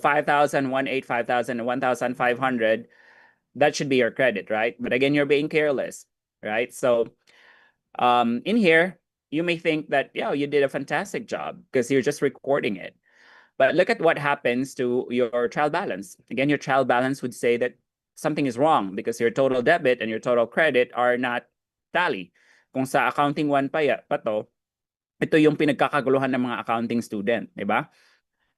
5,000, 1,800, 5,000, 1,500, that should be your credit, right? But again, you're being careless, right? So in here, you may think that, yeah, you did a fantastic job because you're just recording it. But look at what happens to your trial balance. Again, your trial balance would say that something is wrong because your total debit and your total credit are not tally. Kung sa accounting 1 pa to, ito yung pinagkakaguluhan ng mga accounting student, di ba?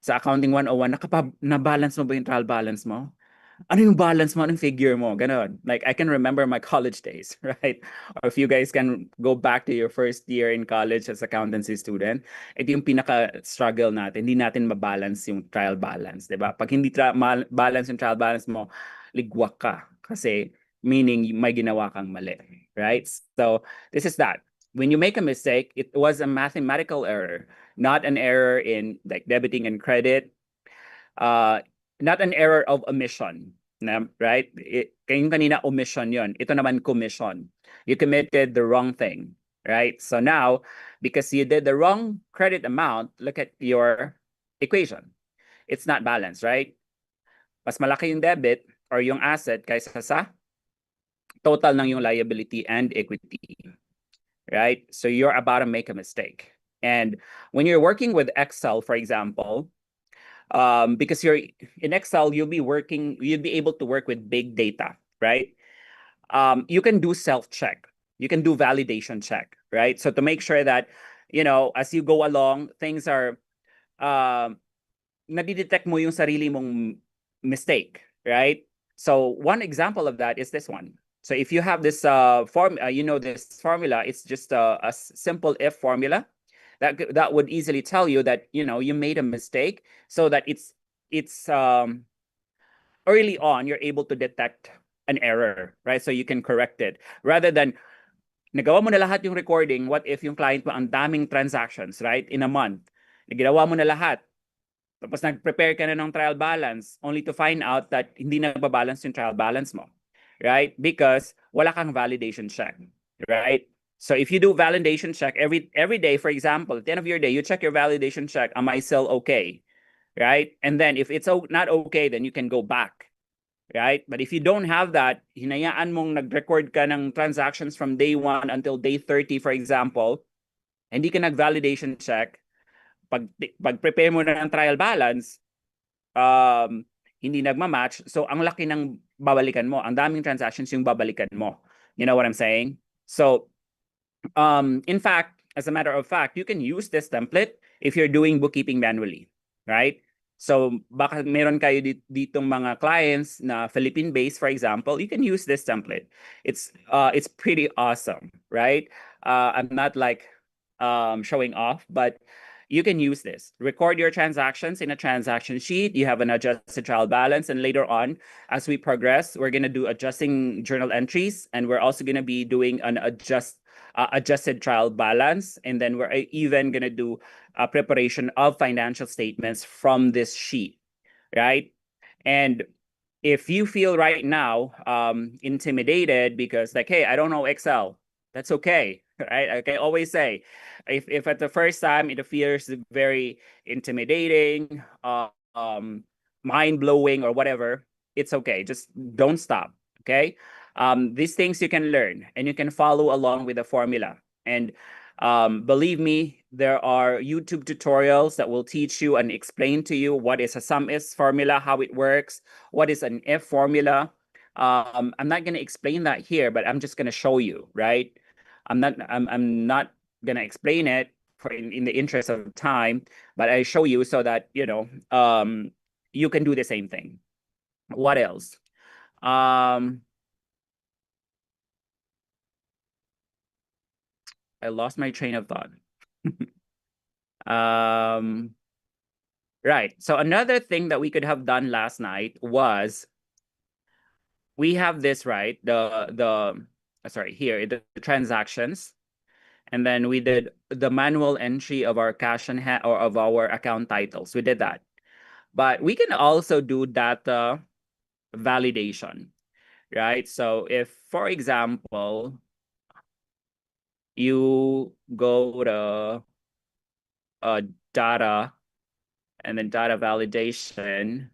Sa accounting 101, na-balance mo ba yung trial balance mo? Ano yung balance mo? Anong figure mo? Ganon. Like, I can remember my college days, right? Or if you guys can go back to your first year in college as accountancy student, ito yung pinaka-struggle natin. Hindi natin mabalance yung trial balance, di ba? Pag hindi balance yung trial balance mo, ligwak ka. Kasi meaning may ginawa kang mali, right? So, this is that. When you make a mistake, it was a mathematical error, not an error in like debiting and credit. Not an error of omission, right? Kayong kanina omission yon. Ito naman commission. You committed the wrong thing, right? So now, because you did the wrong credit amount, look at your equation. It's not balanced, right? Mas malaki yung debit or yung asset kaysa sa total ng yung liability and equity, right? So you're about to make a mistake. And when you're working with Excel, for example, because you're in Excel, you'll be able to work with big data, right? You can do self-check. You can do validation check, right? So to make sure that, as you go along, things are, nadidetect mo yung sarili mong mistake, right? So one example of that is this one. So if you have this this formula, it's just a simple if formula. That would easily tell you that you made a mistake, so that it's early on you're able to detect an error, right? So you can correct it rather than nagawa mo na lahat yung recording. What if yung client mo ang daming transactions, right, in a month? Nagawa mo na lahat, tapos nag-prepare ka na ng trial balance only to find out that hindi nagbabalance yung trial balance mo, right? Because wala kang validation check, right? So if you do validation check every day, for example, at the end of your day, you check your validation check. Am I still okay? Right? And then if it's not okay, then you can go back. Right? But if you don't have that, hinayaan mong nag-record ka ng transactions from day 1 until day 30, for example, hindi ka nag-validation check, pag-prepare mo na ng trial balance, hindi nagmamatch, so ang laki ng babalikan mo. Ang daming transactions yung babalikan mo. You know what I'm saying? So, in fact, as a matter of fact, you can use this template if you're doing bookkeeping manually, right? So baka meron kayo ditong mga clients na Philippine-based, for example, you can use this template. It's pretty awesome, right? I'm not like showing off, but you can use this. Record your transactions in a transaction sheet. You have an adjusted trial balance. And later on, as we progress, we're going to do adjusting journal entries. And we're also going to be doing an adjusted trial balance. And then we're even going to do a preparation of financial statements from this sheet, right? And if you feel right now intimidated because like, hey, I don't know Excel, that's okay, right? I can always say, if at the first time it appears very intimidating, mind-blowing or whatever, it's okay. Just don't stop, okay? These things you can learn and you can follow along with the formula. And believe me, there are YouTube tutorials that will teach you and explain to you what is a sum is formula, how it works, what is an if formula. I'm not going to explain that here, but I'm just going to show you, right? I'm not going to explain it in the interest of time, but I show you so that, you can do the same thing. What else? I lost my train of thought. Right. So another thing that we could have done last night was we have this, right? The transactions. And then we did the manual entry of our cash and or of our account titles. We did that. But we can also do data validation, right? So if, for example, you go to data and then data validation,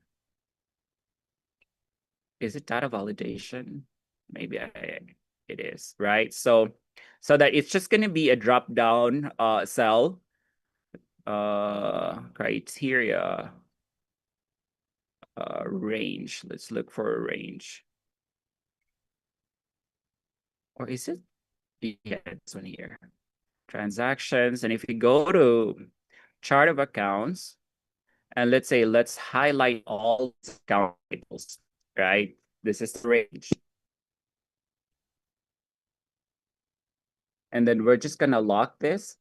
Is it data validation? Maybe it is, right? So that it's just gonna be a drop down cell criteria range. Let's look for a range. Or is it? Yeah, this one here. Transactions. And if you go to chart of accounts, and let's highlight all account titles, right? This is the range. And then we're just gonna lock this.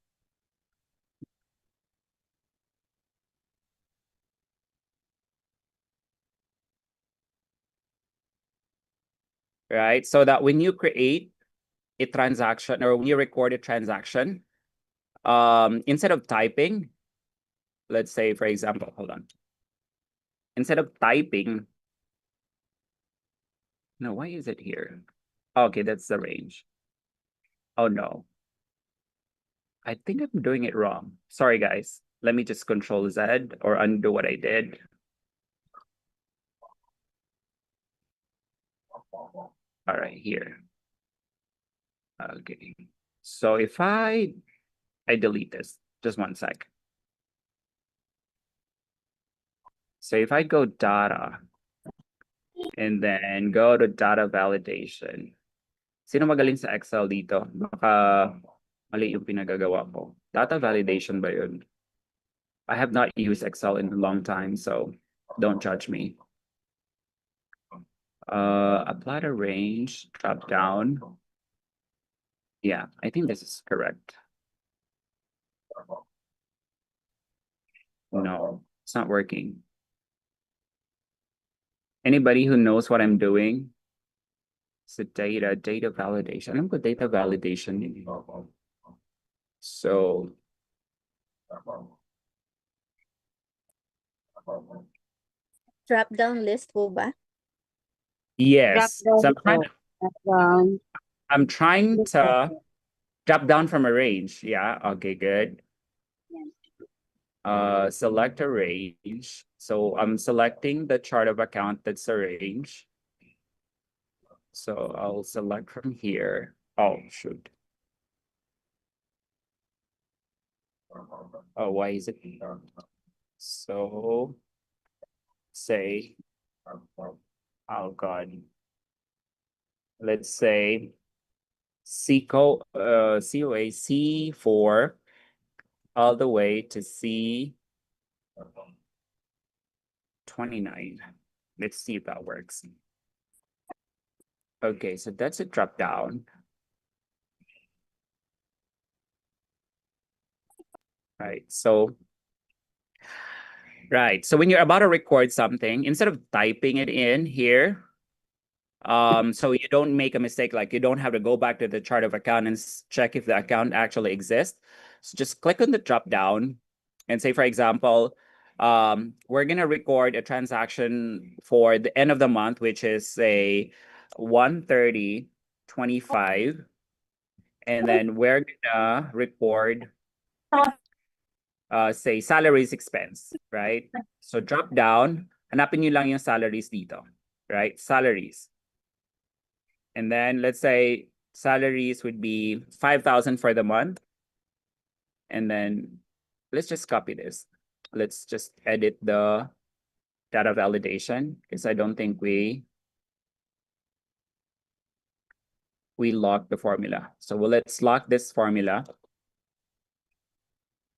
Right? So that when you create a transaction or when you record a transaction, instead of typing, let's say, for example, hold on. Instead of typing, no, why is it here? Okay, that's the range. Oh no. I think I'm doing it wrong. Sorry, guys. Let me just Control Z or undo what I did. All right, here. Okay. So if I delete this, just one sec. So if I go data and then go to data validation, sino magaling sa Excel dito? Baka mali yung pinagagawa ko. Data validation ba yun? I have not used Excel in a long time, so don't judge me. Apply the range, drop down. Yeah, I think this is correct. No, it's not working. Anybody who knows what I'm doing? It's the data validation. Alam ko data validation. So Drop down list po ba? yes. So I'm trying Drop to drop down from a range. Yeah, okay, good. Select a range. So I'm selecting the chart of account that's a range. So I'll select from here. Oh, shoot. Oh, why is it? So say, oh God. Let's say COA C4 all the way to C29. Let's see if that works. Okay, so that's a drop down. Right. So when you're about to record something, instead of typing it in here, so you don't make a mistake, like you don't have to go back to the chart of account and check if the account actually exists. So just click on the drop down and say, for example, we're gonna record a transaction for the end of the month, which is say 1/30/25, and then we're gonna record say salaries expense, right? So drop down, hanapin nyo lang yung salaries dito, right? Salaries. And then let's say salaries would be 5,000 for the month. And then let's just copy this. Let's just edit the data validation because I don't think we locked the formula. So let's lock this formula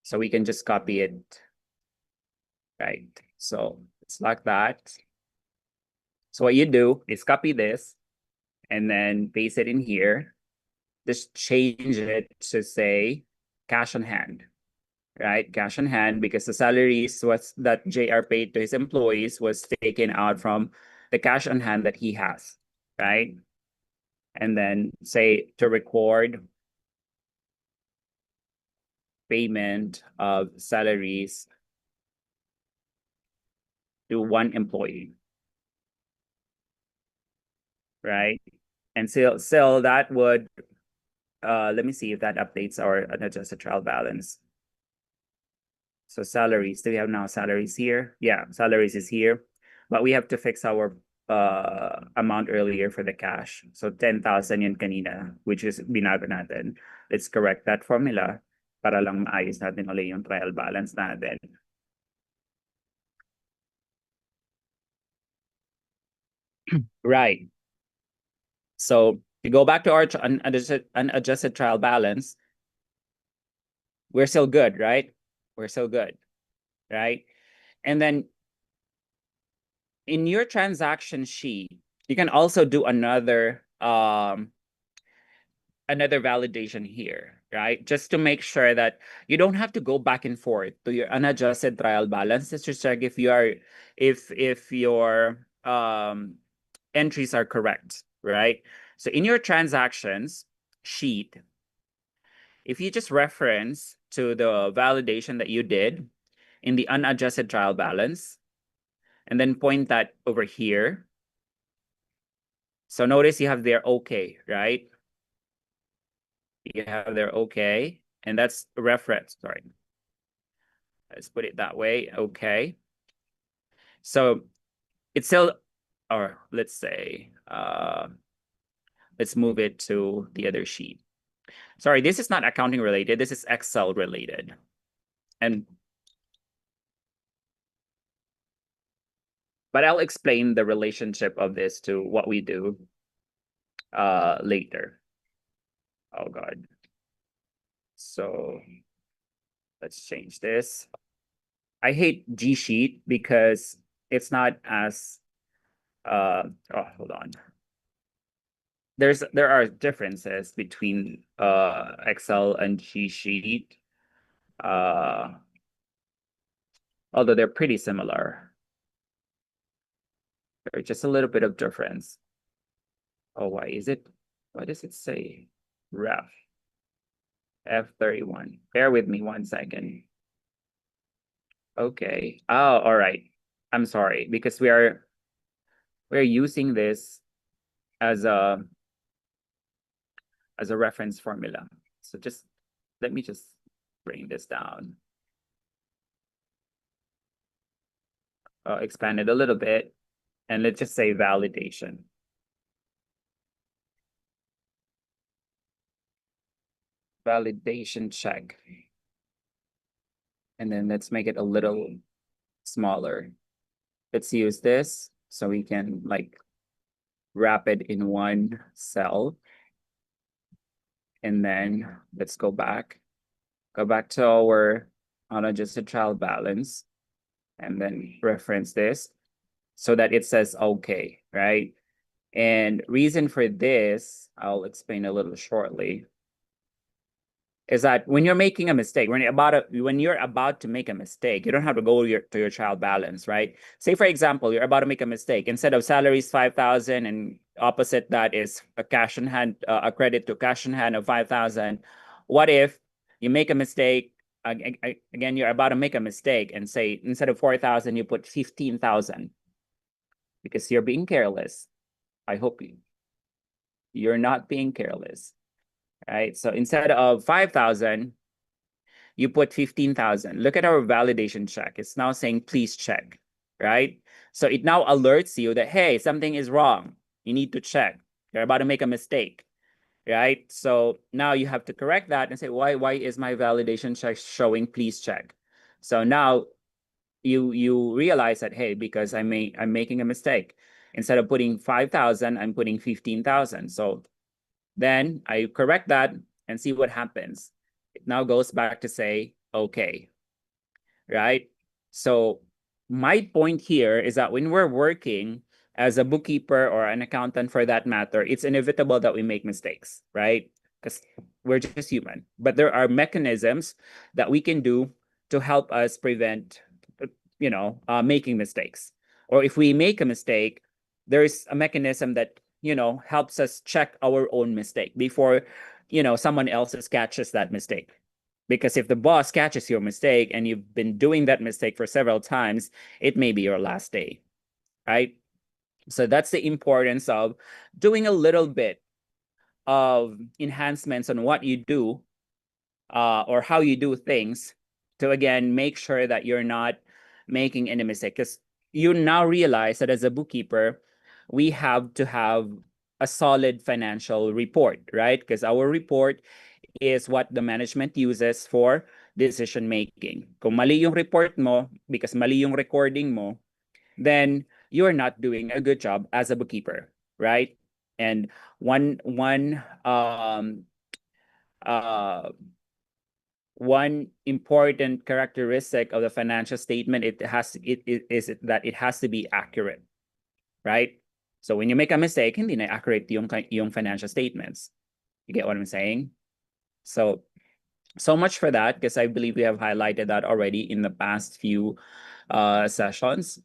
so we can just copy it. Right. So let's lock that. So what you do is copy this and then paste it in here. Just change it to say cash on hand. Right? Cash on hand, because the salaries that JR paid to his employees was taken out from the cash on hand that he has, right? And then say to record payment of salaries to one employee, right? And so that would, let me see if that updates our unadjusted trial balance. So salaries, do we have now salaries here? Yeah, salaries is here, but we have to fix our amount earlier for the cash. So 10,000 yun kanina, which is binago natin. Let's correct that formula para lang maayos natin ulit yung trial balance natin. Right. So to go back to our unadjusted trial balance, we're still good, right? We're still good, right? And then in your transaction sheet, you can also do another validation here, right? Just to make sure that you don't have to go back and forth to your unadjusted trial balance. Just to check if your entries are correct, right? So in your transactions sheet, if you just reference to the validation that you did in the unadjusted trial balance, and then point that over here. So notice you have there okay, right? You have there okay, and that's a reference, sorry. Let's put it that way, okay. So it's still, or let's say, let's move it to the other sheet. Sorry, this is not accounting related, this is Excel related. But I'll explain the relationship of this to what we do later. Oh God. So let's change this. I hate G Sheet because it's not as oh, hold on. There are differences between Excel and G Sheet. Although they're pretty similar. There's just a little bit of difference. Oh, why does it say ref F31? Bear with me 1 second. Okay. Oh, all right. I'm sorry, because we're using this as a reference formula. So just let me just bring this down. Expand it a little bit, and let's just say validation. Validation check. And then let's make it a little smaller. Let's use this so we can like wrap it in one cell. And then let's go back to our unadjusted trial balance, and then reference this so that it says okay, right? And reason for this, I'll explain a little shortly, is that when you're making a mistake, when you're about to make a mistake, you don't have to go to your trial balance, right? Say for example, you're about to make a mistake. Instead of salaries 5,000 and opposite that is a cash in hand, a credit to cash in hand of 5,000. What if you make a mistake? Again, you're about to make a mistake and say instead of 4,000, you put 15,000 because you're being careless. I hope you're not being careless. Right? So instead of 5,000, you put 15,000. Look at our validation check. It's now saying, please check, right? So it now alerts you that, hey, something is wrong. You need to check. You're about to make a mistake, right? So now you have to correct that and say, why is my validation check showing please check? So now you realize that, hey, because I'm making a mistake. Instead of putting 5,000, I'm putting 15,000. So then I correct that and see what happens. It now goes back to say, okay, right? So my point here is that when we're working as a bookkeeper or an accountant for that matter, it's inevitable that we make mistakes, right? Because we're just human. But there are mechanisms that we can do to help us prevent, making mistakes. Or if we make a mistake, there's a mechanism that helps us check our own mistake before someone else catches that mistake. Because if the boss catches your mistake and you've been doing that mistake for several times, it may be your last day, right? So that's the importance of doing a little bit of enhancements on what you do or how you do things to, again, make sure that you're not making any mistake. Because you now realize that as a bookkeeper, we have to have a solid financial report, right? Because our report is what the management uses for decision making. Kung mali yung report mo, because mali yung recording mo, then you're not doing a good job as a bookkeeper, right? And uh, one important characteristic of the financial statement it is that it has to be accurate, right? So when you make a mistake, hindi na accurate yung financial statements. You get what I'm saying? So much for that, because I believe we have highlighted that already in the past few sessions.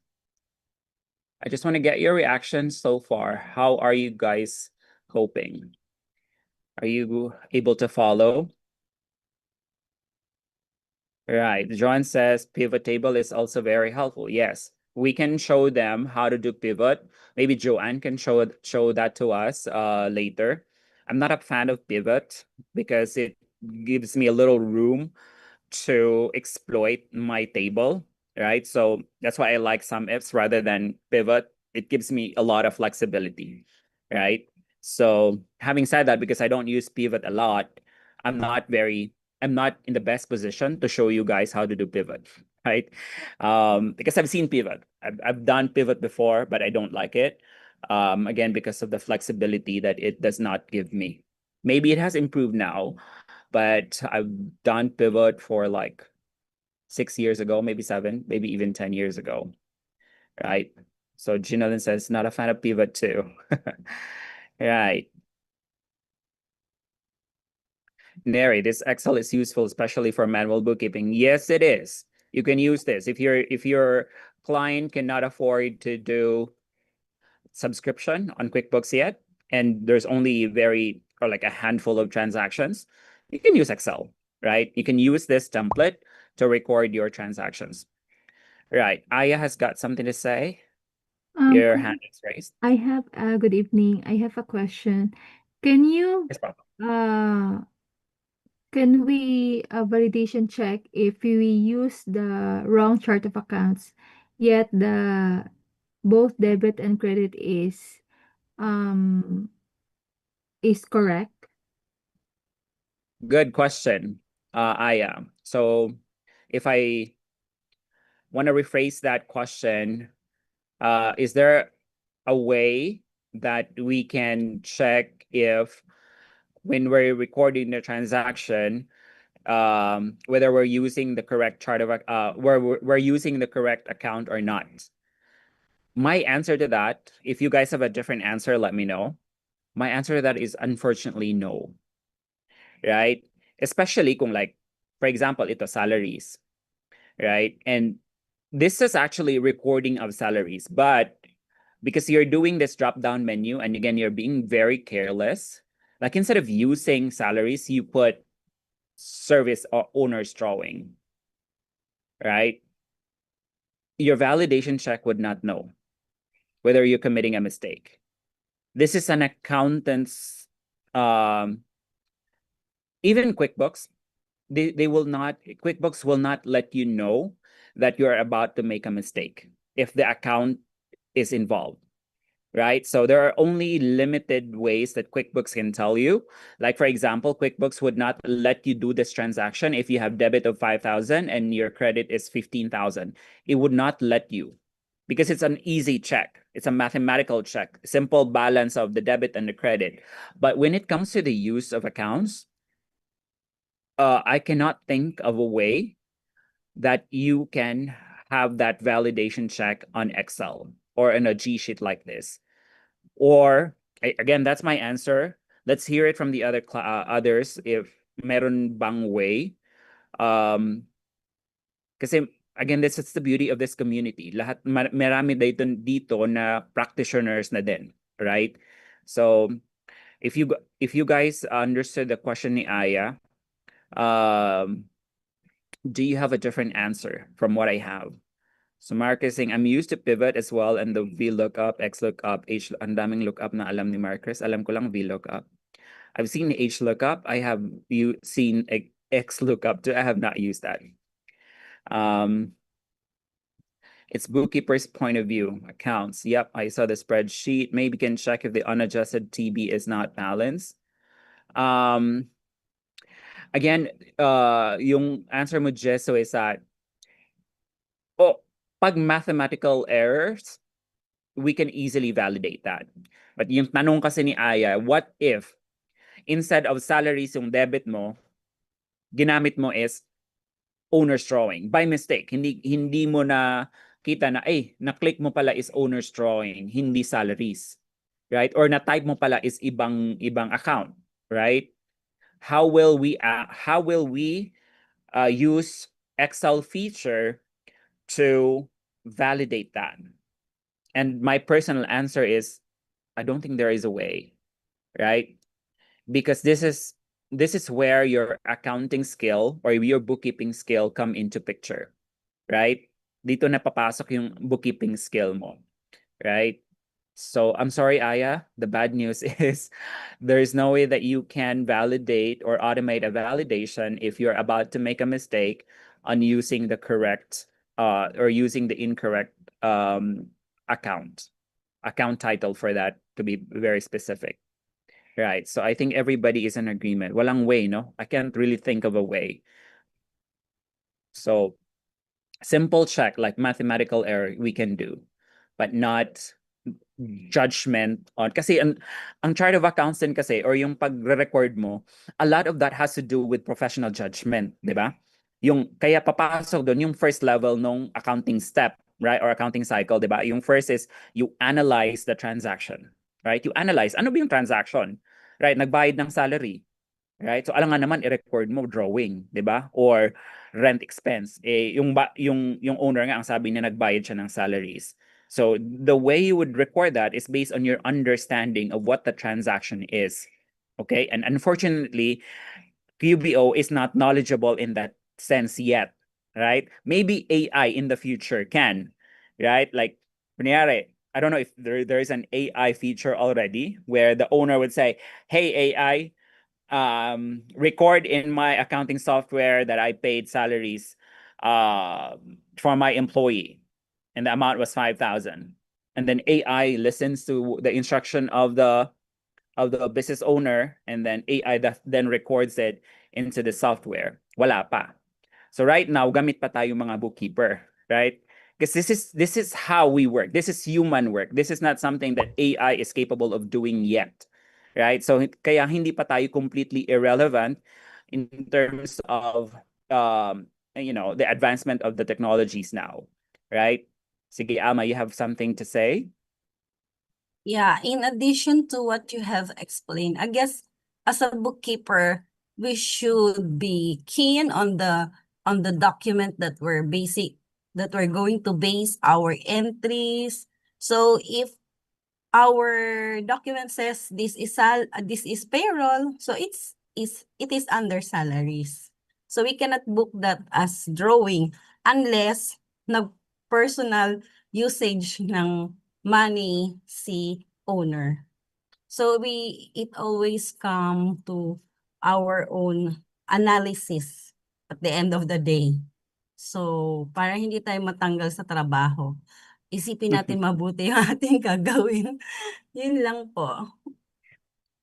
I just want to get your reactions so far. How are you guys coping? Are you able to follow? Right. John says pivot table is also very helpful. Yes. We can show them how to do pivot. Maybe Joanne can show that to us later. I'm not a fan of pivot because it gives me a little room to exploit my table, right? So that's why I like sum ifs rather than pivot. It gives me a lot of flexibility, right? So having said that, because I don't use pivot a lot, I'm not very I'm not in the best position to show you guys how to do pivot, right? Because I've seen pivot. I've done pivot before, but I don't like it. Again, because of the flexibility that it does not give me. Maybe it has improved now, but I've done pivot for like 6 years ago, maybe 7, maybe even 10 years ago, right? So Ginalyn says, not a fan of pivot too. Right. Neri, this Excel is useful, especially for manual bookkeeping. Yes, it is. You can use this. If your client cannot afford to do subscription on QuickBooks yet, and there's only like a handful of transactions, you can use Excel, right? You can use this template to record your transactions. Right. Aya has got something to say. Your Can hand is raised. I have good evening. I have a question. Can you Yes, Papa. uh can we validation check if we use the wrong chart of accounts, yet the both debit and credit um is correct? Good question, Aya. So if I want to rephrase that question, is there a way that we can check if when we're recording the transaction, whether we're using the correct chart of where we're using the correct account or not? My answer to that, if you guys have a different answer, let me know. My answer to that is unfortunately no, right? Especially kung like, for example, ito salaries, right? And this is actually recording of salaries, but because you're doing this drop down menu and again, you're being very careless, like instead of using salaries, you put service or owner's drawing, right? Your validation check would not know whether you're committing a mistake. This is an accountant's, even QuickBooks, they will not, QuickBooks will not let you know that you're about to make a mistake if the account is involved, right? So there are only limited ways that QuickBooks can tell you. Like for example, QuickBooks would not let you do this transaction if you have debit of 5,000 and your credit is 15,000. It would not let you because it's an easy check. It's a mathematical check, simple balance of the debit and the credit. But when it comes to the use of accounts, I cannot think of a way that you can have that validation check on Excel or in a G sheet like this. Or again, that's my answer. Let's hear it from the others if meron bang way. Kasi again, this is the beauty of this community. Marami dito na practitioners na din, right? So if you guys understood the question ni Aya, do you have a different answer from what I have? So Mark is saying, I'm used to pivot as well and the VLOOKUP, XLOOKUP, ang daming lookup na alam ni Marcus. Alam ko lang VLOOKUP. I've seen HLOOKUP. I have seen XLOOKUP too. I have not used that. It's bookkeeper's point of view. Accounts. Yep, I saw the spreadsheet. Maybe can check if the unadjusted TB is not balanced. Again, yung answer mo, Jesso, is that, pag mathematical errors, we can easily validate that. But yung tanong kasi ni Aya, what if instead of salaries yung debit mo, ginamit mo is owner's drawing by mistake. Hindi mo na kita na na-click mo pala is owner's drawing, hindi salaries. Right? Or na-type mo pala is ibang account, right? How will we use Excel feature to validate that? And my personal answer is, I don't think there is a way, right? Because this is where your accounting skill or your bookkeeping skill come into picture, right? Dito na papasok yung bookkeeping skill mo, right? So I'm sorry, Aya. The bad news is there is no way that you can validate or automate a validation if you're about to make a mistake on using the correct or using the incorrect account title for that, to be very specific. Right. So I think everybody is in agreement. Walang way, no? I can't really think of a way. So simple check like mathematical error we can do, but not judgment on, kasi ang chart of accounts din kasi, or yung pagre-record mo, a lot of that has to do with professional judgment, di ba? Yung kaya papasok doon yung first level nung accounting step, right? Or accounting cycle, di ba? Yung first is you analyze the transaction, right? You analyze, ano ba yung transaction? Right? Nagbayad ng salary, right? So alam nga naman i-record mo drawing, 'di ba? Or rent expense. Yung owner nga ang sabi niya nagbayad siya ng salaries. So the way you would record that is based on your understanding of what the transaction is. Okay? And unfortunately, QBO is not knowledgeable in that sense yet, right? Maybe AI in the future can, right? Like, kunyari, I don't know if there is an AI feature already where the owner would say, hey, AI, record in my accounting software that I paid salaries for my employee, and the amount was 5,000. And then AI listens to the instruction of the business owner, and then AI then records it into the software. Wala pa. So right now, gamit pa tayo mga bookkeeper, right? Because this is how we work. This is human work. This is not something that AI is capable of doing yet, right? So kaya hindi pa tayo completely irrelevant in terms of the advancement of the technologies now, right? Sige, Ama, you have something to say? Yeah, in addition to what you have explained, I guess as a bookkeeper, we should be keen on the document that we're going to base our entries. So if our document says this is payroll, so it is under salaries. So we cannot book that as drawing unless personal usage ng money si owner. So it always come to our own analysis at the end of the day. So para hindi tayo matanggal sa trabaho, isipin natin mabuti yung ating gagawin. Yun lang po.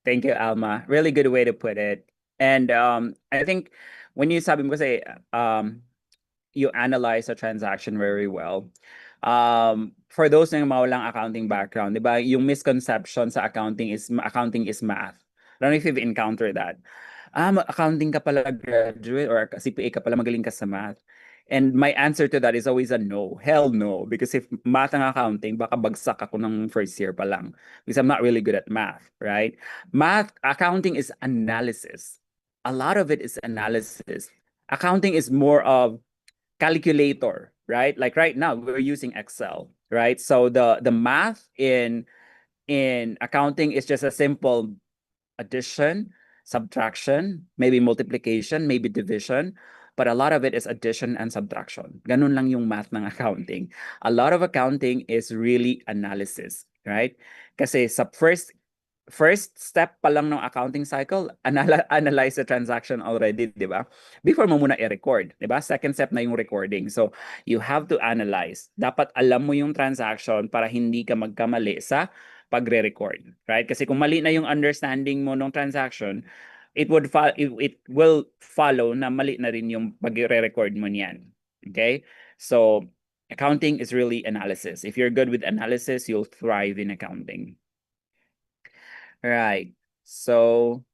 Thank you, Alma. Really good way to put it. And I think when you sabi mo kasi you analyze a transaction very well. For those na walang accounting background, di ba, yung misconception sa accounting is math. I don't know if you've encountered that. Accounting ka pala graduate or CPA ka pala, magaling ka sa math. And my answer to that is always a no. Hell no. Because if math ang accounting, baka bagsak ako ng first year pa lang. Because I'm not really good at math, right? Accounting is analysis. A lot of it is analysis. Accounting is more of calculator, right? Like right now, we're using Excel, right? So the math in accounting is just a simple addition, subtraction, maybe multiplication, maybe division, but a lot of it is addition and subtraction. Ganun lang yung math ng accounting. A lot of accounting is really analysis, right? Kasi sa first first step pa lang ng accounting cycle, analyze the transaction already, di ba? Before mo muna i-record, di ba? Second step na yung recording. So, you have to analyze. Dapat alam mo yung transaction para hindi ka magkamali sa pagre-record, right? Kasi kung mali na yung understanding mo ng transaction, it will follow na mali na rin yung pagre-record mo niyan. Okay? So, accounting is really analysis. If you're good with analysis, you'll thrive in accounting. Right. So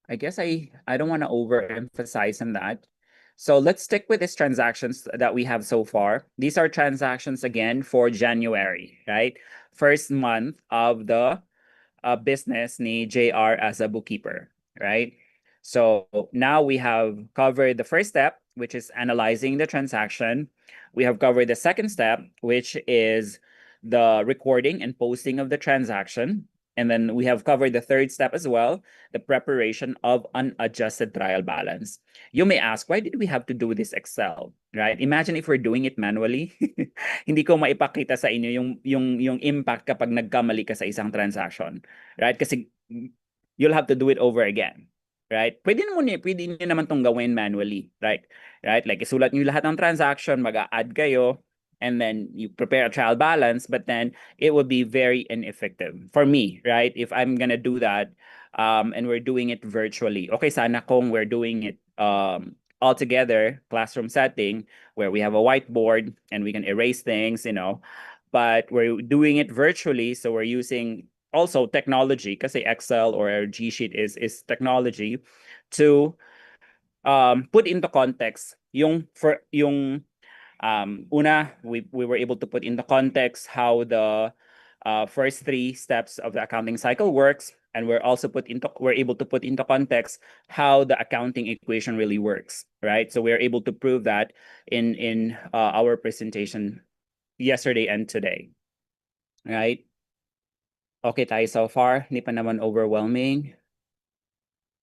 I guess I don't want to overemphasize on that. So let's stick with these transactions that we have so far. These are transactions again for January, right? First month of the business ni JR as a bookkeeper, right? So now we have covered the first step, which is analyzing the transaction. We have covered the second step, which is the recording and posting of the transaction. And then we have covered the third step as well, the preparation of unadjusted trial balance. You may ask, why did we have to do this Excel, right? Imagine if we're doing it manually. Hindi ko maipakita sa inyo yung impact kapag nagkamali ka sa isang transaction, right? Kasi you'll have to do it over again, right? Pwede niyo naman tong gawin manually, right? Right? Like isulat niyo lahat ng transaction, mag-a-add kayo, and then you prepare a trial balance, but then it would be very ineffective for me, right? If I'm gonna do that, and we're doing it virtually. Okay, sana kung we're doing it all together, classroom setting, where we have a whiteboard and we can erase things, but we're doing it virtually, so we're using also technology, kasi Excel or G Sheet is technology, to put into context una, we were able to put into context how the first three steps of the accounting cycle works, and we're able to put into context how the accounting equation really works, right? So we're able to prove that in our presentation yesterday and today, right? Okay tayo so far, hindi pa naman overwhelming.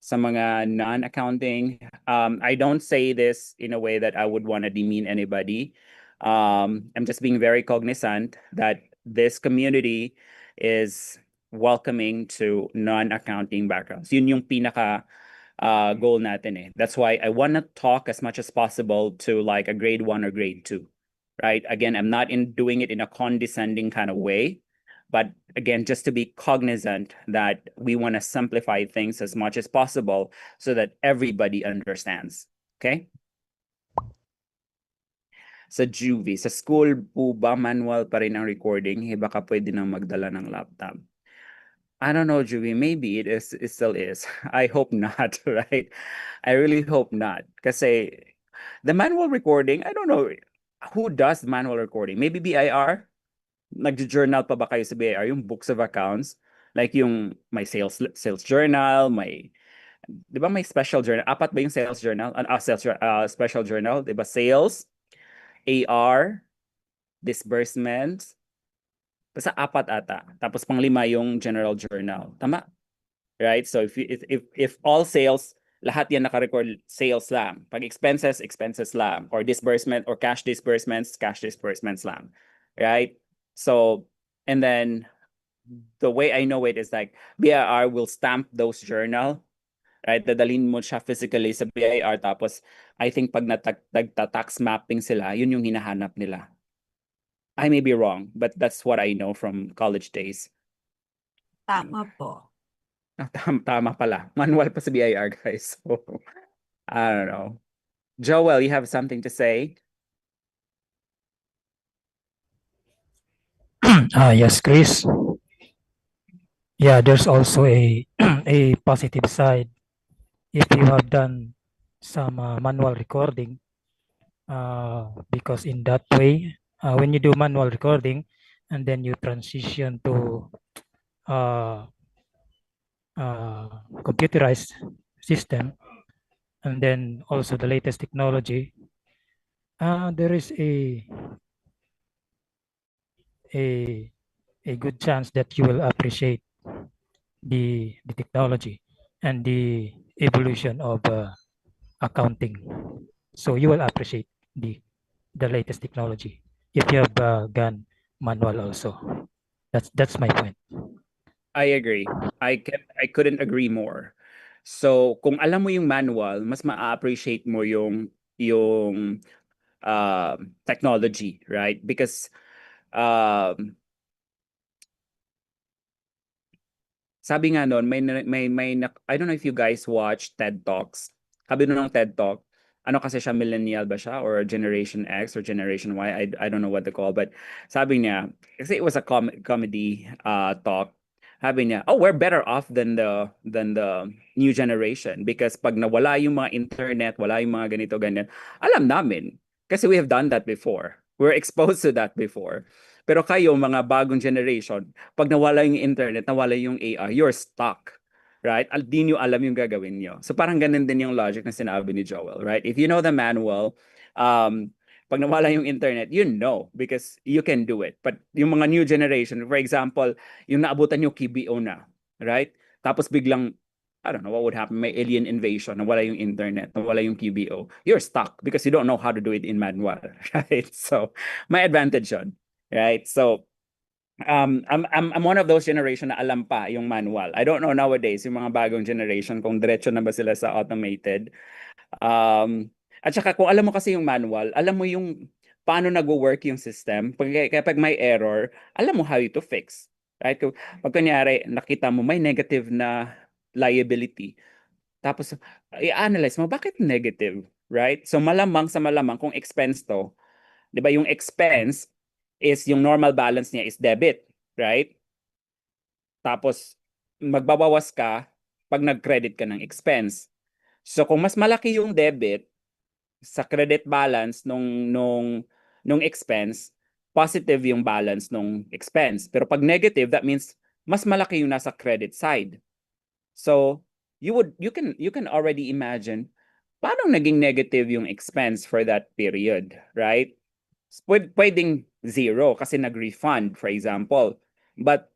Sa mga non-accounting, I don't say this in a way that I would want to demean anybody. I'm just being very cognizant that this community is welcoming to non-accounting backgrounds. Yun yung pinaka goal natin eh. That's why I want to talk as much as possible to like a grade 1 or grade 2, right? Again, I'm not doing it in a condescending kind of way, but again, just to be cognizant that we want to simplify things as much as possible so that everybody understands. Okay? Sa Juvie, sa school po ba manual pa rin ang recording? Baka pwede nang magdala ng laptop. I don't know, Juvie. Maybe it still is. I hope not, right? I really hope not. Kasi the manual recording, I don't know who does manual recording. Maybe BIR? Nag-journal pa ba kayo sa BIR? Yung books of accounts? Like yung may sales journal, di ba may special journal? Apat ba yung sales journal? Special journal, di ba? Sales, AR, disbursements, basta apat ata. Tapos panglima yung general journal. Tama? Right? So if all sales, lahat yan naka-record sales lang. Pag expenses lang. Or disbursement or cash disbursements lang. Right? So, and then the way I know it is like BIR will stamp those journal, right? Dadalhin mo siya physically sa BIR, tapos I think pag nagta-tax mapping sila, yun yung hinahanap nila. I may be wrong, but that's what I know from college days. Tama po. Tama pala. Manual pa sa BIR, guys. So, I don't know. Joel, you have something to say? Yes, Chris. Yeah, there's also a a positive side if you have done some manual recording, because in that way, when you do manual recording and then you transition to computerized system, and then also the latest technology, there is a good chance that you will appreciate the technology and the evolution of accounting. So you will appreciate the latest technology if you have gone manual also. That's my point. I agree. I couldn't agree more. So, kung alam mo yung manual, mas ma-appreciate mo yung technology, right? Because um, sabi nga nun, I don't know if you guys watch TED Talks. Sabi nun ng TED Talk, ano kasi siya, millennial ba siya? Or Generation X or Generation Y? I don't know what to call. But sabi niya, kasi it was a comedy talk. Sabi niya, oh, we're better off than the new generation. Because pag nawala yung mga internet, wala yung mga ganito, ganyan, alam namin. Kasi we have done that before. We're exposed to that before. Pero kayo, mga bagong generation, pag nawala yung internet, nawala yung AI, you're stuck. Right? Di nyo alam yung gagawin nyo. So parang ganun din yung logic na sinabi ni Joel, right? If you know the manual, pag nawala yung internet, you know, because you can do it. But yung mga new generation, for example, yung naabutan yung QBO na, right? Tapos biglang, I don't know what would happen, may alien invasion, nawala yung internet, nawala yung QBO. You're stuck because you don't know how to do it in manual, right? So, may advantage yun, right? So, I'm one of those generation na alam pa yung manual. I don't know nowadays, yung mga bagong generation, kung diretso na ba sila sa automated. At saka kung alam mo kasi yung manual, alam mo yung paano nag-work yung system. Kapag may error, alam mo how to fix. Right? Pag kunyari, nakita mo may negative na liability. Tapos, i-analyze mo, bakit negative? Right? So malamang sa malamang kung expense to, 'di ba yung expense is yung normal balance niya is debit, right? Tapos magbabawas ka pag nag-credit ka ng expense. So kung mas malaki yung debit sa credit balance nung expense, positive yung balance nung expense. Pero pag negative, that means mas malaki yung nasa credit side. So you can already imagine paano naging negative yung expense for that period, right? Pwedeng zero kasi nag-refund, for example. But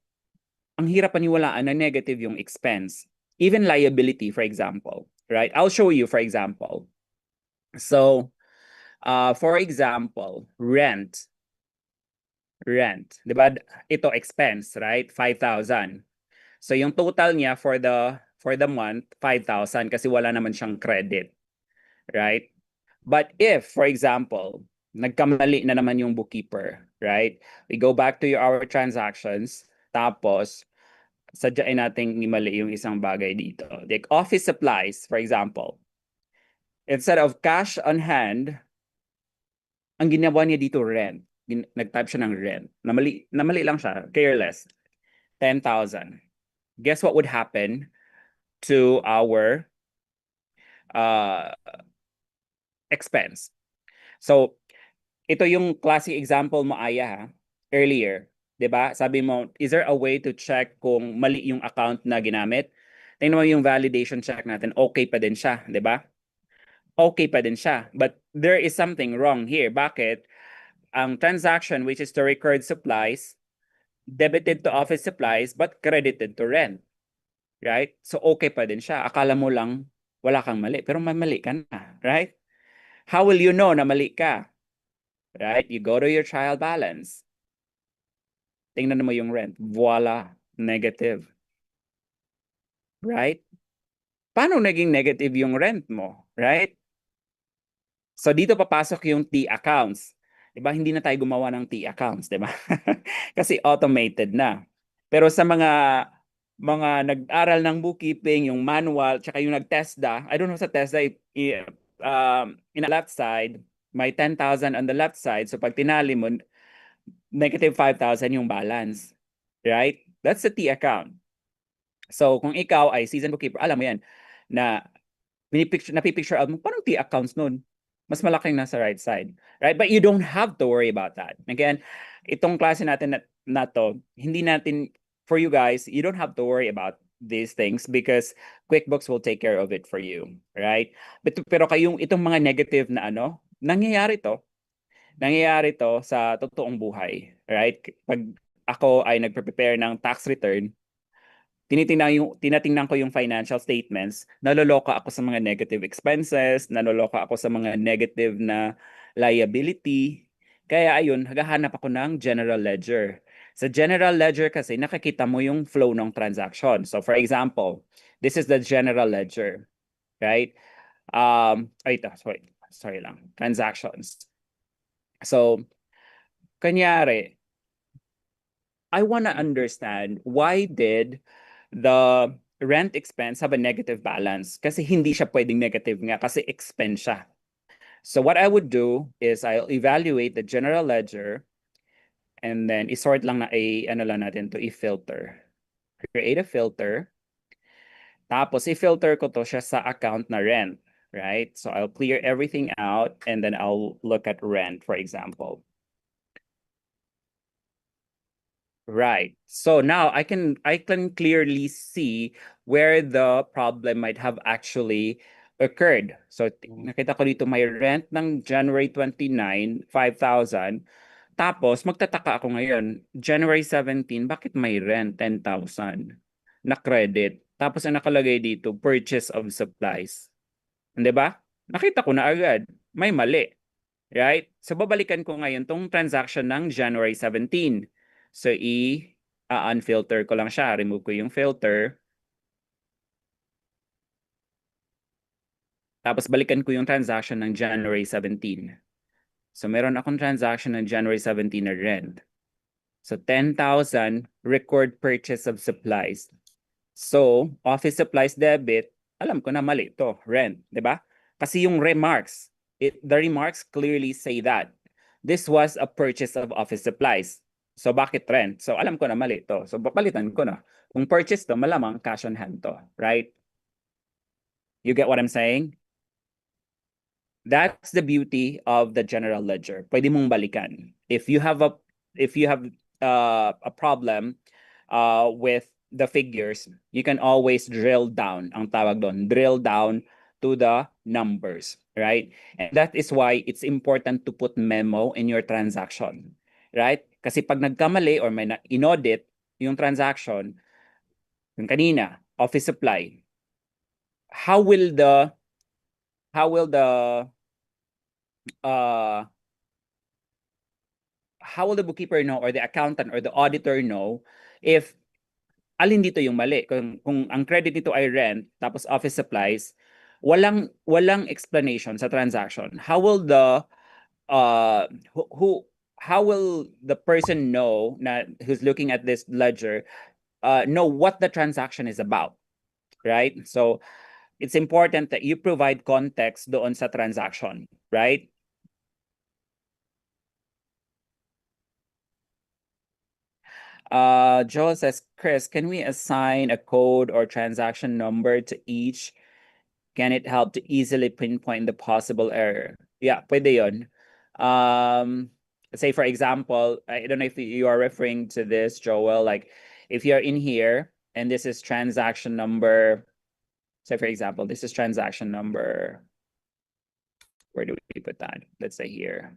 ang hirap paniwalaan na negative yung expense. Even liability, for example, right? I'll show you, for example. So, for example, rent. Rent. Di ba? Ito expense, right? 5,000. So, yung total niya for the month, 5,000 kasi wala naman siyang credit. Right? But if, for example, nagkamali na naman yung bookkeeper, right? We go back to our transactions, tapos sadyain natin mali yung isang bagay dito. Like office supplies, for example. Instead of cash on hand, ang ginawa niya dito rent. Nag-type siya ng rent. Namali lang siya, careless. 10,000. Guess what would happen to our expense? So, ito yung classic example mo, Aya, ha? Earlier. 'Di ba? Sabi mo, is there a way to check kung mali yung account na ginamit? Tingnan mo yung validation check natin. Okay pa din siya, 'di ba? Okay pa din siya. But there is something wrong here. Bakit? Ang transaction, which is to record supplies, debited to office supplies, but credited to rent. Right? So, okay pa din siya. Akala mo lang wala kang mali, pero may mali ka na. Right? How will you know na mali ka? Right? You go to your trial balance. Tingnan mo yung rent. Voila, negative. Right? Paano naging negative yung rent mo? Right? So dito papasok yung T accounts. 'Di ba? Hindi na tayo gumawa ng T accounts, 'di ba? Kasi automated na. Pero sa mga nag-aral ng bookkeeping, yung manual, tsaka yung nag-TESDA, I don't know sa TESDA, in the left side, may 10,000 on the left side. So pag tinali mo, negative 5,000 yung balance. Right? That's the T account. So kung ikaw ay seasoned bookkeeper, alam mo yan, na napipicture out mo, parang T accounts nun. Mas malaking nasa right side. Right? But you don't have to worry about that. Again, itong klase natin na to, hindi natin, for you guys, you don't have to worry about these things because QuickBooks will take care of it for you. Right? Pero kayong itong mga negative na nangyayari to. Nangyayari to sa totoong buhay. Right? Pag ako ay nagpe-prepare ng tax return, tinatingnan ko yung financial statements, naloloka ako sa mga negative expenses, naloloka ako sa mga negative na liability. Kaya ayun, naghahanap ako ng general ledger. Sa general ledger kasi, nakikita mo yung flow ng transaction. So for example, this is the general ledger, right? Ito, sorry lang, transactions. So, kanyari, I want to understand why did the rent expense have a negative balance? Kasi hindi siya pwedeng negative nga kasi expense siya. So what I would do is I'll evaluate the general ledger and then isort lang na ano lang natin to i-filter. Create a filter. Tapos i-filter ko to siya sa account na rent, right? So I'll clear everything out and then I'll look at rent, for example. Right. So now I can clearly see where the problem might have actually occurred. So nakita ko dito may rent ng January 29, 5,000. Tapos magtataka ako ngayon, January 17, bakit may rent 10,000 na credit? Tapos ang nakalagay dito, purchase of supplies. Hindi ba? Nakita ko na agad, may mali. Right? So babalikan ko ngayon tong transaction ng January 17. So unfilter ko lang siya, remove ko yung filter. Tapos balikan ko yung transaction ng January 17. So meron akong transaction ng January 17 na rent. So 10,000 record purchase of supplies. So office supplies debit, alam ko na mali to, rent, 'di ba? Kasi yung remarks, the remarks clearly say that this was a purchase of office supplies. So bakit rent? So alam ko na mali to. So papalitan ko na. Kung purchase to, malamang cash on hand to, right? You get what I'm saying? That's the beauty of the general ledger. Pwede mong balikan. If you have a problem with the figures, you can always drill down. Ang tawag doon, drill down to the numbers, right? And that is why it's important to put memo in your transaction, right? Kasi pag nagkamali or may inaudit yung transaction, yung kanina, office supply, how will the bookkeeper know or the accountant or the auditor know if alin dito yung mali? Kung ang credit nito ay rent tapos office supplies, walang explanation sa transaction. How will the how will the person know na who's looking at this ledger know what the transaction is about, right? So it's important that you provide context doon sa transaction, right? Joel says, Chris, can we assign a code or transaction number to each? Can it help to easily pinpoint the possible error? Yeah, pwede yun. Say for example, I don't know if you are referring to this, Joel, like if you're in here and this is transaction number, say for example, this is transaction number, where do we put that? Let's say here.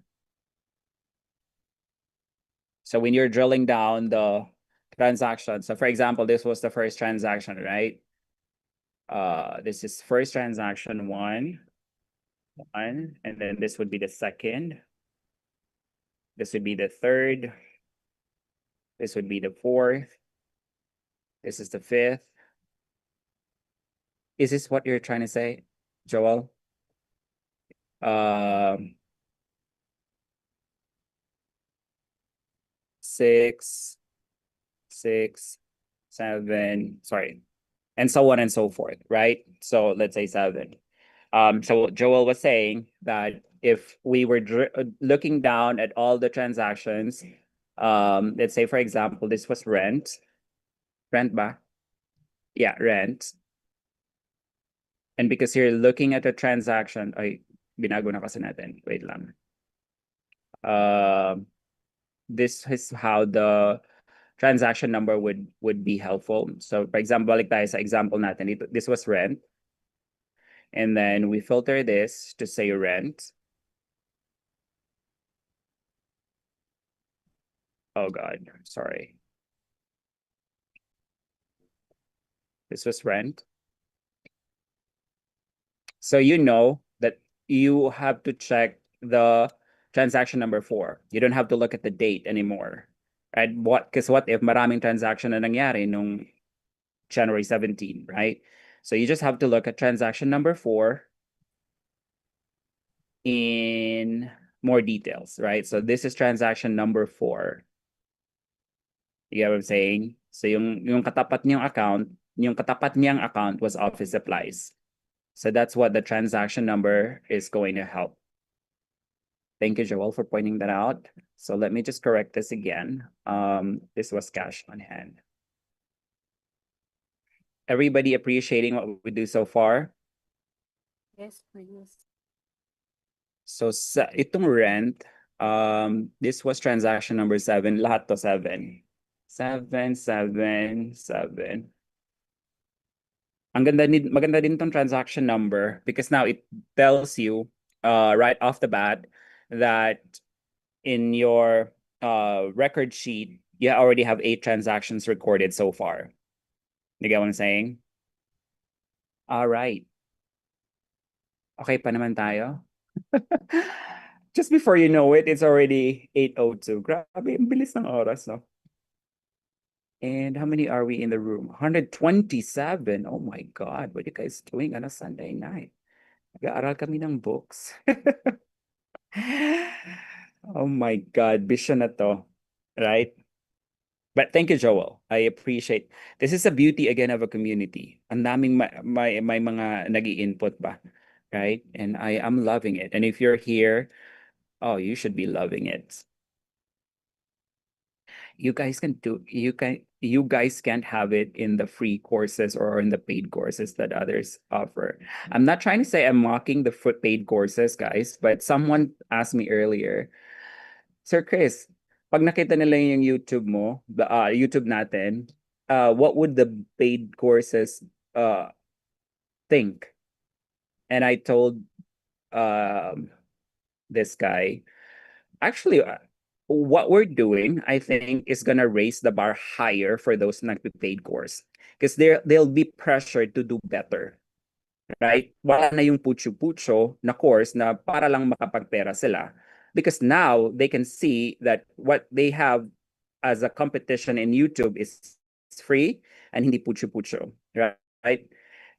So when you're drilling down the transaction, so for example, this was the first transaction, right? This is first transaction one, and then this would be the second. This would be the third. This would be the fourth. This is the fifth. Is this what you're trying to say, Joel? Six, 7, sorry, and so on and so forth, right? So let's say 7. So Joel was saying that if we were looking down at all the transactions, let's say for example, this was rent ba? Yeah, rent. And because you're looking at a transaction, ay, binago na kasi natin. Wait lang. This is how the transaction number would be helpful. So for example, balik tayo sa example natin. This was rent. And then we filter this to say rent. Oh God, sorry. This was rent. So you know that you have to check the transaction number 4. You don't have to look at the date anymore. right? Because what if maraming transaction na nangyari nung January 17, right? So you just have to look at transaction number 4 in more details, right? So this is transaction number 4. You get what I'm saying? So yung katapat niyang account was office supplies. So that's what the transaction number is going to help. Thank you, Joel, for pointing that out. So let me just correct this again. This was cash on hand. Everybody appreciating what we do so far? Yes, please. So itong rent, this was transaction number 7, lahat to 7. 7, 7, 7. Maganda din tong transaction number because now it tells you right off the bat that in your record sheet, you already have 8 transactions recorded so far. You get what I'm saying? All right. Okay pa naman tayo? Just before you know it, it's already 8:02. Grabe, ang bilis ng oras, no? And how many are we in the room? 127. Oh my God, what are you guys doing on a Sunday night? Nag-aaral kami ng books. Oh my God, bisyo na to. Right? But thank you, Joel. I appreciate. This is a beauty again of a community. Ang daming may mga nag-i-input ba? Right? And I am loving it. And if you're here, oh, you should be loving it. You guys can't have it in the free courses or in the paid courses that others offer. I'm not trying to say I'm mocking the paid courses, guys, but someone asked me earlier, Sir Chris, pag nakita nila yung YouTube mo, YouTube natin, what would the paid courses think? And I told this guy, actually, what we're doing, I think, is gonna raise the bar higher for those nagpe-paid course because they'll be pressured to do better, right? Wala na yung pucho-pucho na course na para lang makapagpera sila because now they can see that what they have as a competition in YouTube is free and hindi pucho-pucho, right?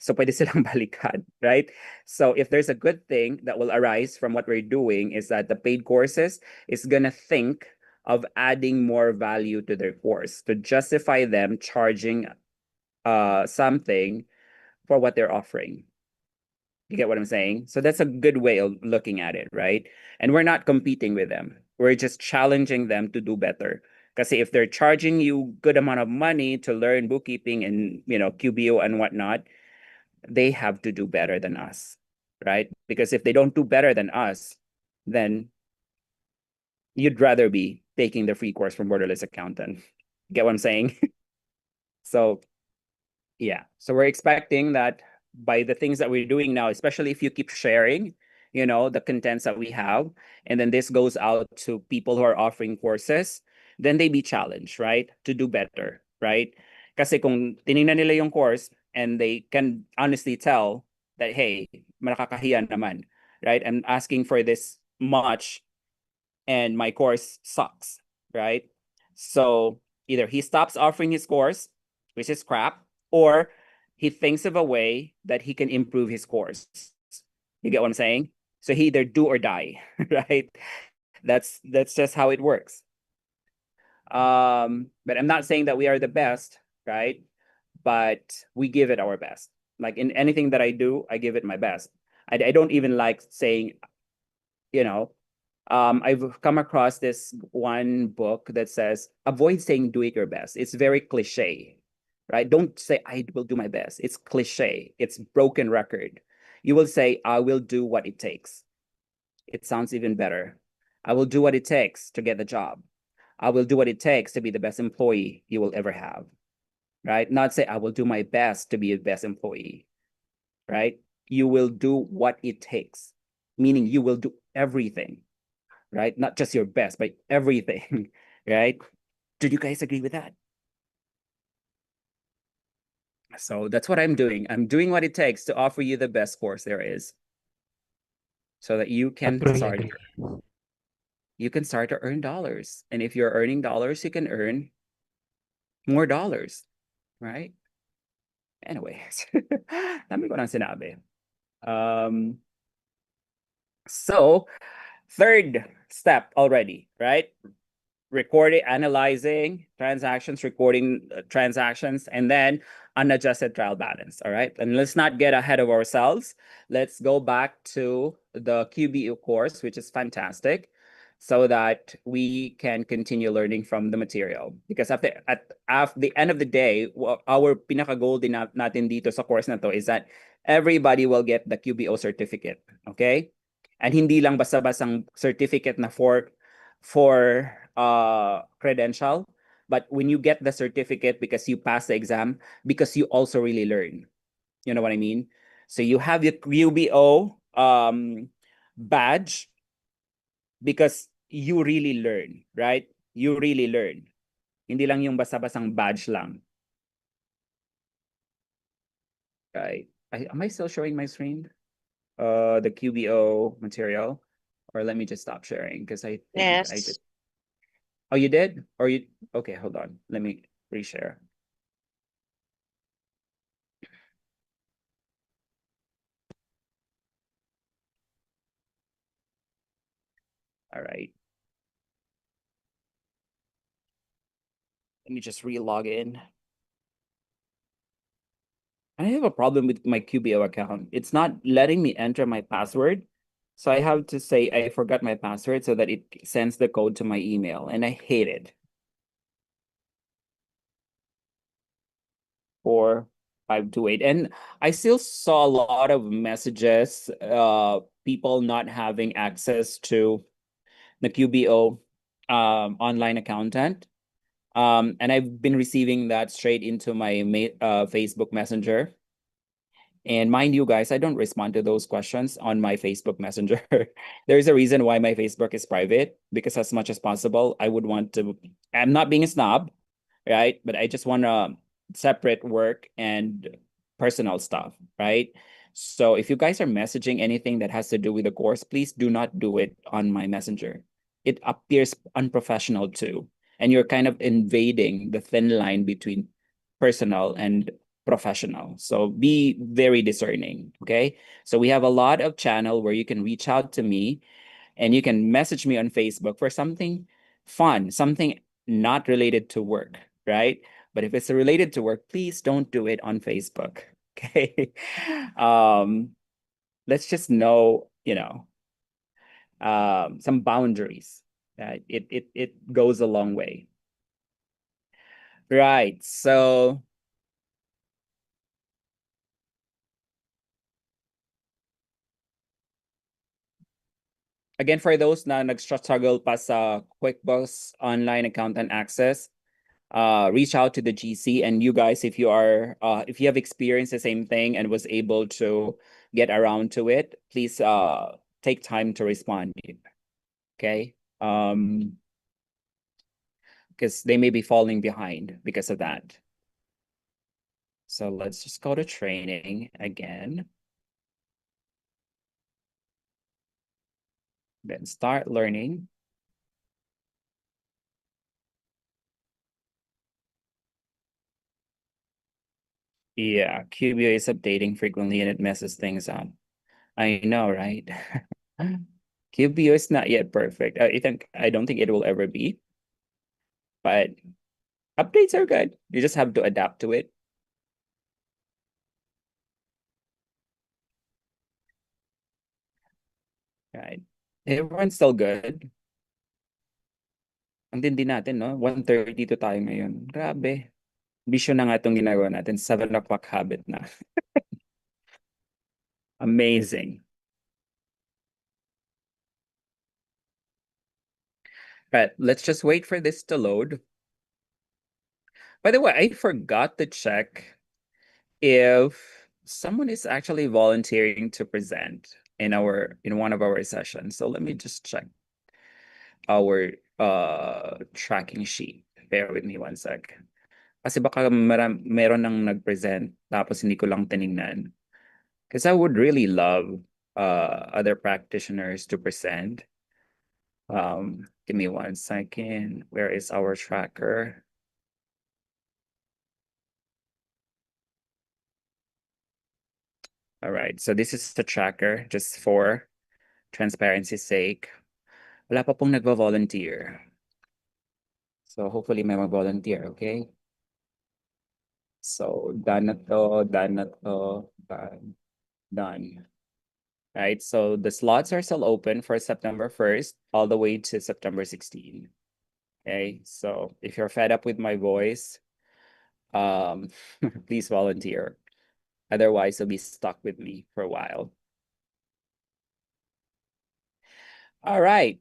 So pwede silang balikan, right? So if there's a good thing that will arise from what we're doing is that the paid courses is gonna think of adding more value to their course to justify them charging something for what they're offering. You get what I'm saying? So that's a good way of looking at it, right? And we're not competing with them. We're just challenging them to do better. Because if they're charging you good amount of money to learn bookkeeping and QBO and whatnot, they have to do better than us, right? Because if they don't do better than us, then you'd rather be taking the free course from Borderless Accountant. Get what I'm saying? So yeah, so we're expecting that by the things that we're doing now, especially if you keep sharing, the contents that we have, and then this goes out to people who are offering courses, then they be challenged, right? To do better, right? Kasi kung tinignan nila yung course and they can honestly tell that, hey, nakakahiya naman, right? I'm asking for this much and my course sucks, right? So either he stops offering his course, which is crap, or he thinks of a way that he can improve his course. You get what I'm saying? So he either do or die, right? That's just how it works. But I'm not saying that we are the best, right? But we give it our best. Like in anything that I do, I give it my best. I don't even like saying, I've come across this one book that says, avoid saying do it your best. It's very cliche, right? Don't say I will do my best. It's cliche. It's broken record. You will say, I will do what it takes. It sounds even better. I will do what it takes to get the job. I will do what it takes to be the best employee you will ever have, right? Not say, I will do my best to be the best employee, right? You will do what it takes, meaning you will do everything, right? Not just your best, but everything, right? Did you guys agree with that? So that's what I'm doing. I'm doing what it takes to offer you the best course there is so that you can Agree, start. agree. you can start to earn dollars. And if you're earning dollars, you can earn more dollars, right? Anyways, dami ko nang sinabi. So, third step already, right? Recording, analyzing transactions, recording transactions, and then unadjusted trial balance. All right. And let's not get ahead of ourselves. Let's go back to the QBU course, which is fantastic, so that we can continue learning from the material. Because at the end of the day, our pinaka goal din natin dito sa course na to is that everybody will get the QBO certificate. Okay? And hindi lang basta-bastang certificate na for credential, but when you get the certificate because you pass the exam, because you also really learn. You know what I mean? So you have your QBO badge because you really learn, right? You really learn. Hindi lang yung basta-bastang badge lang. Right. Am I still showing my screen? The QBO material? Or let me just stop sharing because I think I Yes. just... Oh, you did? Or you... Okay, hold on. Let me reshare. All right. Let me just re-log in. I have a problem with my QBO account. It's not letting me enter my password. So I have to say I forgot my password so that it sends the code to my email. And I hate it. 4528. And I still saw a lot of messages, people not having access to the QBO online accountant. And I've been receiving that straight into my Facebook Messenger. And mind you, guys, I don't respond to those questions on my Facebook Messenger. There's a reason why my Facebook is private, because as much as possible, I would want to... I'm not being a snob, right? But I just want to separate work and personal stuff, right? So if you guys are messaging anything that has to do with the course, please do not do it on my Messenger. It appears unprofessional too. And you're kind of invading the thin line between personal and professional. So be very discerning, okay? So we have a lot of channel where you can reach out to me and you can message me on Facebook for something fun, something not related to work, right? But if it's related to work, please don't do it on Facebook, okay? Let's just know, some boundaries. It goes a long way. Right, so again, for those na nag-struggle pa sa QuickBooks Online Accountant Access, reach out to the GC. And you guys, if you have experienced the same thing and was able to get around to it, please take time to respond. Okay? Because they may be falling behind because of that. So let's just go to training again. Then start learning. Yeah, QBO is updating frequently and it messes things up. I know, right? QBO is not yet perfect. I don't think it will ever be. But updates are good. You just have to adapt to it. Right. Everyone's still good. Ang tindi natin, no? 1:32 tayo ngayon. Grabe. Bisyo na nga itong ginagawa natin. 7 o'clock habit na. Amazing. But let's just wait for this to load. By the way, I forgot to check if someone is actually volunteering to present in one of our sessions. So let me just check our tracking sheet. Bear with me one sec. Kasi baka meron nang nag-present tapos hindi ko lang tiningnan. Because I would really love other practitioners to present. Give me 1 second. Where is our tracker? All right, so this is the tracker just for transparency's sake. Wala pa pong nagvo-volunteer. So hopefully may mag-volunteer, okay? So done na to, done na to, done. Right, so the slots are still open for September 1st all the way to September 16. Okay, so if you're fed up with my voice, please volunteer. Otherwise, you'll be stuck with me for a while. All right.